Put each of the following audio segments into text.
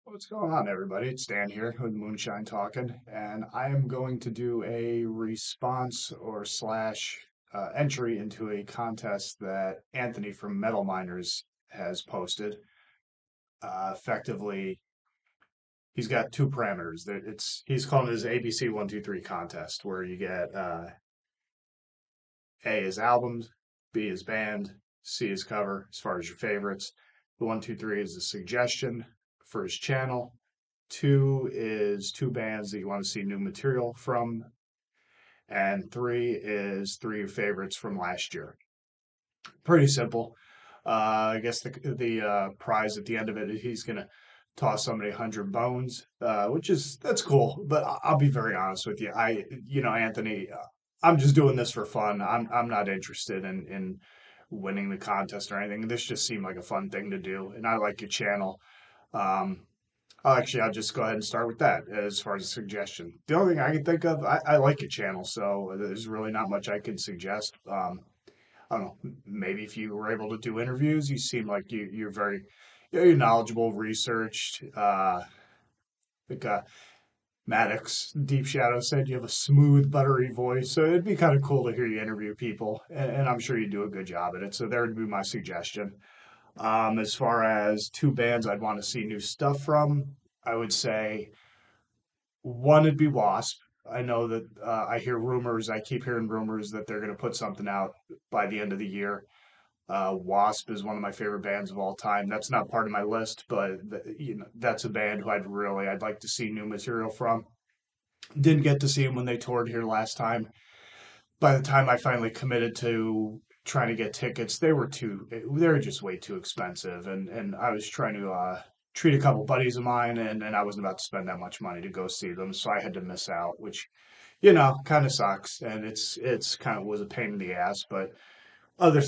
What's going on, everybody? It's Dan here with Moonshine Talking, and I am going to do a response or slash entry into a contest that Anthony from Metal Miners has posted. Effectively, he's got two parameters. He's calling it his ABC 1 2 3 contest, where you get A is albums, B is band, C is cover, as far as your favorites. The 1 2 3 is a suggestion for his channel. Two is two bands that you want to see new material from, and three is three of your favorites from last year. Pretty simple. I guess the prize at the end of it, he's gonna toss somebody 100 bones, which is that's cool. But I'll be very honest with you. Anthony, I'm just doing this for fun. I'm not interested in winning the contest or anything. This just seemed like a fun thing to do, and I like your channel. Um, I'll just go ahead and start with that as far as a suggestion. The only thing I can think of, I like your channel, so there's really not much I can suggest. I don't know, maybe if you were able to do interviews, you seem like you're very, you're knowledgeable, researched. I think Maddox Deep Shadow said you have a smooth, buttery voice, so it'd be kind of cool to hear you interview people, and I'm sure you do a good job at it. So there would be my suggestion. As far as two bands I'd want to see new stuff from, I would say one would be Wasp. I know that I hear rumors, I keep hearing rumors that they're going to put something out by the end of the year. Wasp is one of my favorite bands of all time. That's not part of my list, but that's a band who I'd like to see new material from. Didn't get to see them when they toured here last time. By the time I finally committed to trying to get tickets, they were just way too expensive, and I was trying to treat a couple buddies of mine, and I wasn't about to spend that much money to go see them, so I had to miss out, which kind of sucks, and it's kind of was a pain in the ass, but other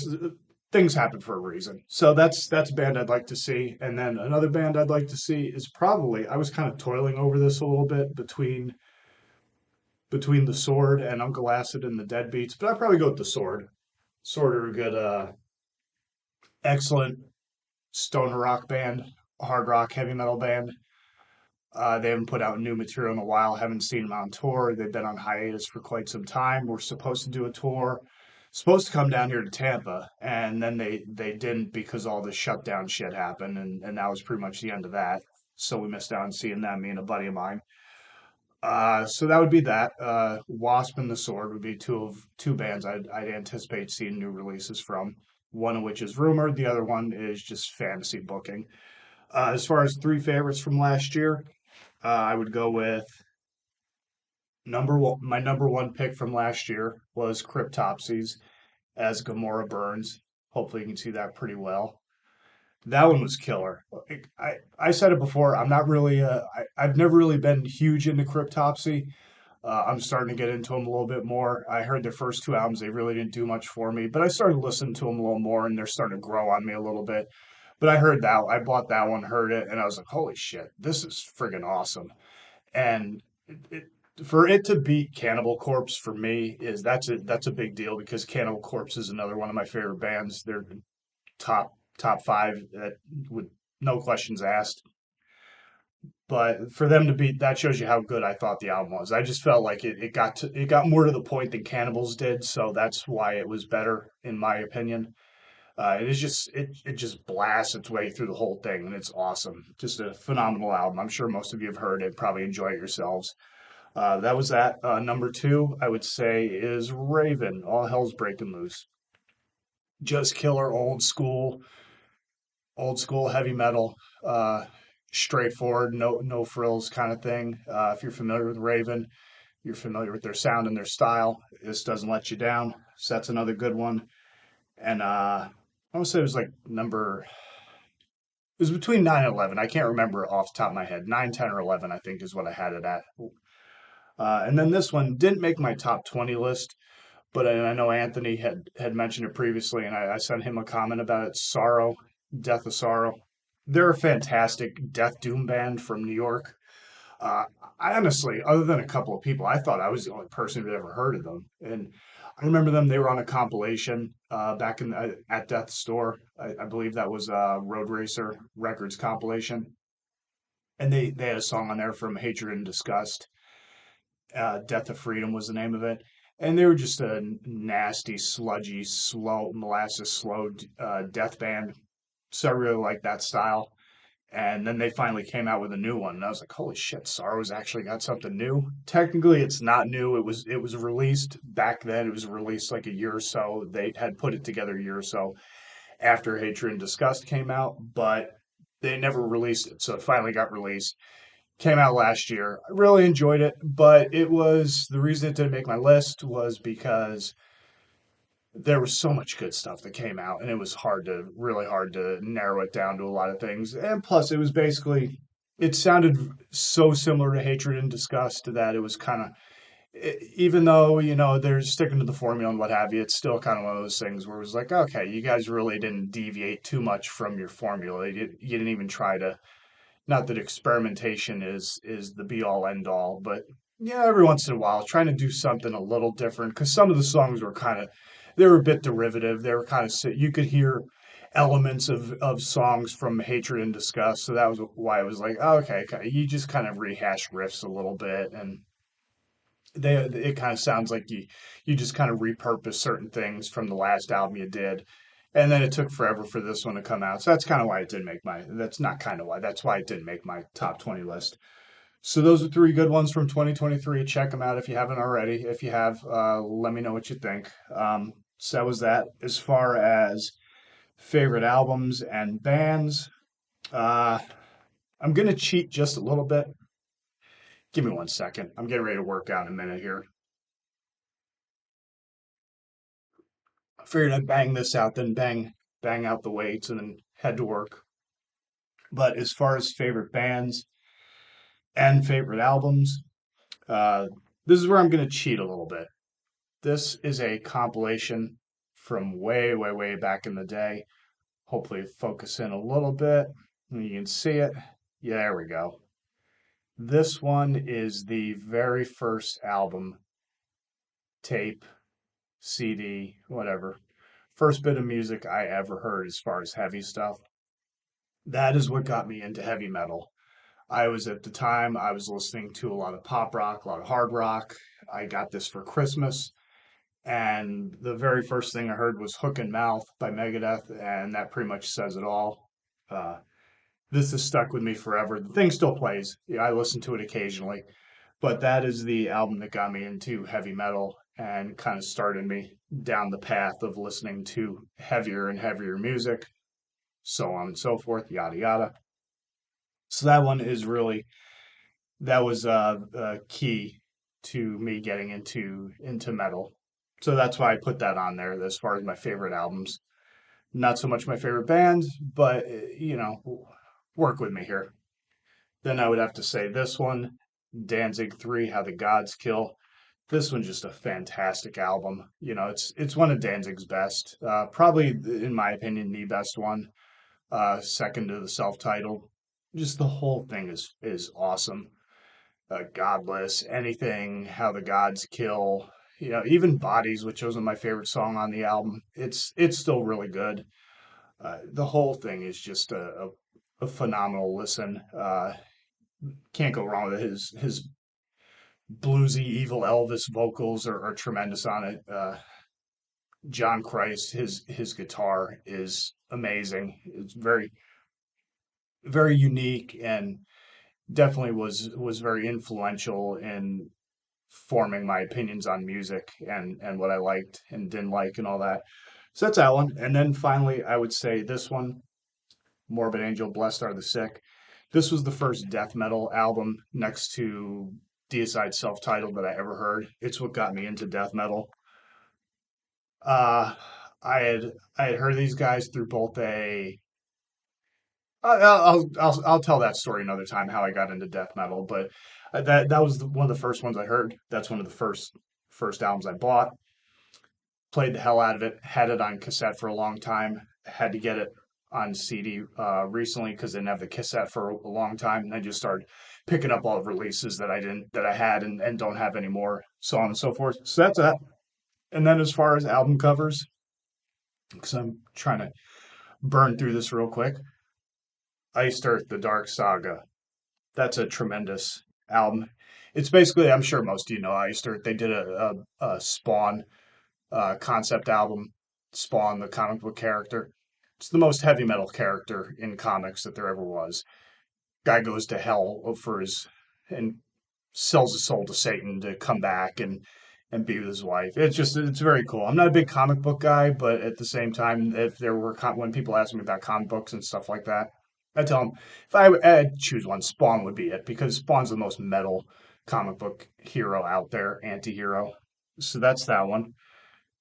things happen for a reason. So that's a band I'd like to see, and then another band I'd like to see is probably I was kind of toiling over this a little bit between the Sword and Uncle Acid and the Deadbeats, but I'd probably go with the Sword. Sword are a good, excellent stoner rock band, hard rock, heavy metal band. They haven't put out new material in a while. Haven't seen them on tour. They've been on hiatus for quite some time. We're supposed to do a tour, supposed to come down here to Tampa, and then they didn't because all the shutdown shit happened, and that was pretty much the end of that. So we missed out on seeing them, me and a buddy of mine. So that would be that. Wasp and the Sword would be two bands I'd anticipate seeing new releases from. One of which is rumored, the other one is just fantasy booking. As far as three favorites from last year, I would go with number one. My number one pick from last year was Cryptopsies as Gamora Burns. Hopefully, you can see that pretty well. That one was killer. I said it before. I've never really been huge into Cryptopsy. I'm starting to get into them a little bit more. I heard their first two albums, they really didn't do much for me, but I started listening to them a little more and they're starting to grow on me a little bit. But I bought that one, heard it, and I was like, holy shit, this is friggin' awesome. And for it to beat Cannibal Corpse for me that's a big deal because Cannibal Corpse is another one of my favorite bands. They're top five that with no questions asked. But for them to beat that shows you how good I thought the album was. I just felt like it got more to the point than Cannibals did, so that's why it was better in my opinion. It just blasts its way through the whole thing, and it's awesome. Just a phenomenal album. I'm sure most of you have heard it, probably enjoy it yourselves. That was that. Number two, I would say, is Raven. All Hell's Breaking Loose. Just killer, old school heavy metal. Straightforward, no frills kind of thing. If you're familiar with Raven, you're familiar with their sound and their style. This doesn't let you down. So that's another good one. And I want to say it was like number. It was between 9 and 11. I can't remember off the top of my head. 9, 10, or 11, I think, is what I had it at. And then this one didn't make my top 20 list, but I know Anthony had mentioned it previously, and I sent him a comment about it. Sorrow, Death of Sorrow. They're a fantastic death doom band from New York. Uh, I honestly, other than a couple of people, I thought I was the only person who'd ever heard of them. And I remember them; they were on a compilation back in at Death's Store. I believe that was Road Racer Records compilation. and they had a song on there from Hatred and Disgust. Death of Freedom was the name of it. And they were just a nasty, sludgy, slow, molasses slow death band. So I really like that style. And then they finally came out with a new one, and I was like, "Holy shit, Sorrow's actually got something new." Technically, it's not new. It was released back then. It was released like a year or so. They had put it together a year or so after Hatred and Disgust came out, but they never released it. So it finally got released. Came out last year. I really enjoyed it, but it was the reason it didn't make my list was because there was so much good stuff that came out, and it was really hard to narrow it down to a lot of things. And plus, it was basically, it sounded so similar to Hatred and Disgust that it was kind of, even though, they're sticking to the formula and what have you, it's still kind of one of those things where it was like, okay, you guys really didn't deviate too much from your formula. You didn't even try to, not that experimentation is the be all end all, but yeah, every once in a while, trying to do something a little different because some of the songs were kind of, they were a bit derivative. They were kind of, you could hear elements of songs from Hatred and Disgust. So that was why I was like, oh, okay, you just kind of rehash riffs a little bit, and it kind of sounds like you just kind of repurpose certain things from the last album you did. And then it took forever for this one to come out. So that's kind of why it didn't make my, that's not kind of why, that's why it didn't make my top 20 list. So those are three good ones from 2023. Check them out if you haven't already. If you have, let me know what you think. So that was that. As far as favorite albums and bands, uh, I'm gonna cheat just a little bit. Give me 1 second. I'm getting ready to work out in a minute here. I figured I'd bang this out, then bang out the weights, and then head to work. But as far as favorite bands and favorite albums, uh, this is where I'm gonna cheat a little bit. This is a compilation from way, way, way back in the day. Hopefully, focus in a little bit. You can see it. Yeah, there we go. This one is the very first album, tape, CD, whatever. First bit of music I ever heard as far as heavy stuff. That is what got me into heavy metal. I was at the time, I was listening to a lot of pop rock, a lot of hard rock. I got this for Christmas. And the very first thing I heard was Hook and Mouth by Megadeth, and that pretty much says it all. Uh, this has stuck with me forever. The thing still plays. Yeah, I listen to it occasionally, but that is the album that got me into heavy metal and kind of started me down the path of listening to heavier and heavier music, so on and so forth, yada yada. So that one is really, that was key to me getting into metal. So that's why I put that on there as far as my favorite albums. Not so much my favorite band, but work with me here. Then I would have to say this one, Danzig 3, How the Gods Kill. This one's just a fantastic album. It's one of Danzig's best. Probably, in my opinion, the best one. Second to the self-titled. Just the whole thing is awesome. Godless, anything, How the Gods Kill. Even Bodies, which wasn't my favorite song on the album. It's still really good. The whole thing is just a phenomenal listen. Can't go wrong with it. His bluesy evil Elvis vocals are tremendous on it. John Christ, his guitar is amazing. It's very very unique and definitely was very influential in forming my opinions on music and what I liked and didn't like and all that. So that's that one. And then finally, I would say this one, Morbid Angel, Blessed Are the Sick. This was the first death metal album next to Deicide self-titled that I ever heard. It's what got me into death metal. Uh, I had heard these guys through both a. I'll tell that story another time how I got into death metal, but that was one of the first ones I heard. That's one of the first albums I bought. Played the hell out of it. Had it on cassette for a long time. Had to get it on CD recently because I didn't have the cassette for a long time, and I just started picking up all the releases that I had and don't have anymore, so on and so forth. So that's that. And then as far as album covers, because I'm trying to burn through this real quick, Iced Earth, The Dark Saga. That's a tremendous album. It's basically, I'm sure most of you know, they did a Spawn concept album, Spawn, the comic book character. It's the most heavy metal character in comics that there ever was. Guy goes to hell for his and sells his soul to Satan to come back and be with his wife. It's very cool. I'm not a big comic book guy, but at the same time, if there were when people ask me about comic books and stuff like that, I tell them if I'd choose one, Spawn would be it because Spawn's the most metal comic book hero out there, anti-hero. So that's that one.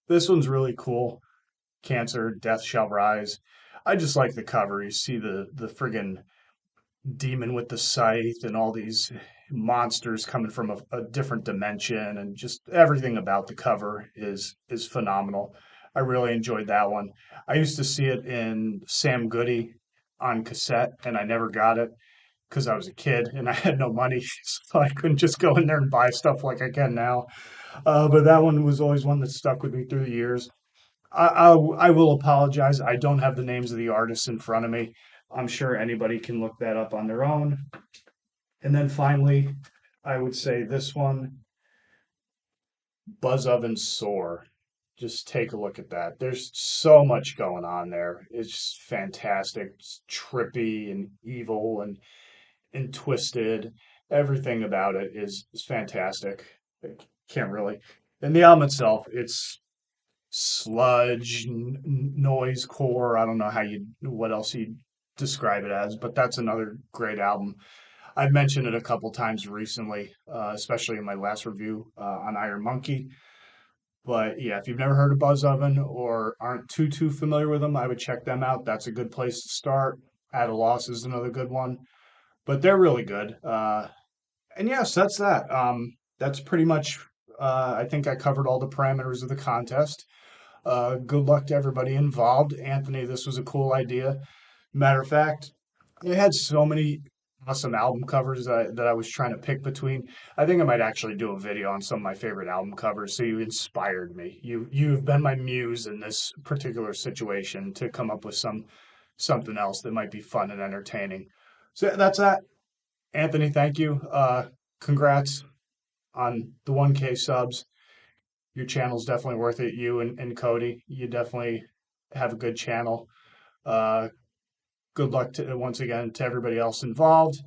This one's really cool. Cancer, Death Shall Rise. I just like the cover. You see the friggin' demon with the scythe and all these monsters coming from a different dimension, and just everything about the cover is phenomenal. I really enjoyed that one. I used to see it in Sam Goody on cassette, and I never got it because I was a kid and I had no money, so I couldn't just go in there and buy stuff like I can now. But that one was always one that stuck with me through the years. I will apologize. I don't have the names of the artists in front of me. I'm sure anybody can look that up on their own. And then finally, I would say this one, Buzz Oven Soar. Just take a look at that. There's so much going on there. It's just fantastic. It's trippy and evil and twisted. Everything about it is fantastic. I can't really. And the album itself, it's sludge, noise core. I don't know what else you describe it as, but that's another great album. I've mentioned it a couple times recently, especially in my last review on Iron Monkey. But yeah, if you've never heard of Buzz Oven or aren't too familiar with them, I would check them out. That's a good place to start. At a Loss is another good one, but they're really good. And yes, that's that. That's pretty much. I think I covered all the parameters of the contest. Good luck to everybody involved. Anthony, this was a cool idea. Matter of fact, it had so many awesome album covers that I was trying to pick between. I think I might actually do a video on some of my favorite album covers. So you inspired me. You've been my muse in this particular situation to come up with something else that might be fun and entertaining. So that's that. Anthony, thank you. Congrats on the 1K subs. Your channel's definitely worth it. You and Cody, you definitely have a good channel. Uh, Good luck to once again to everybody else involved.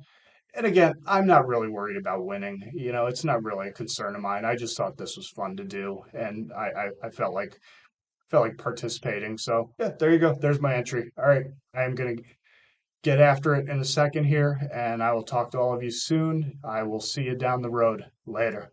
And again, I'm not really worried about winning. It's not really a concern of mine. I just thought this was fun to do, and I felt like participating. So yeah, there you go. There's my entry. All right, I am gonna get after it in a second here, and I will talk to all of you soon. I will see you down the road. Later.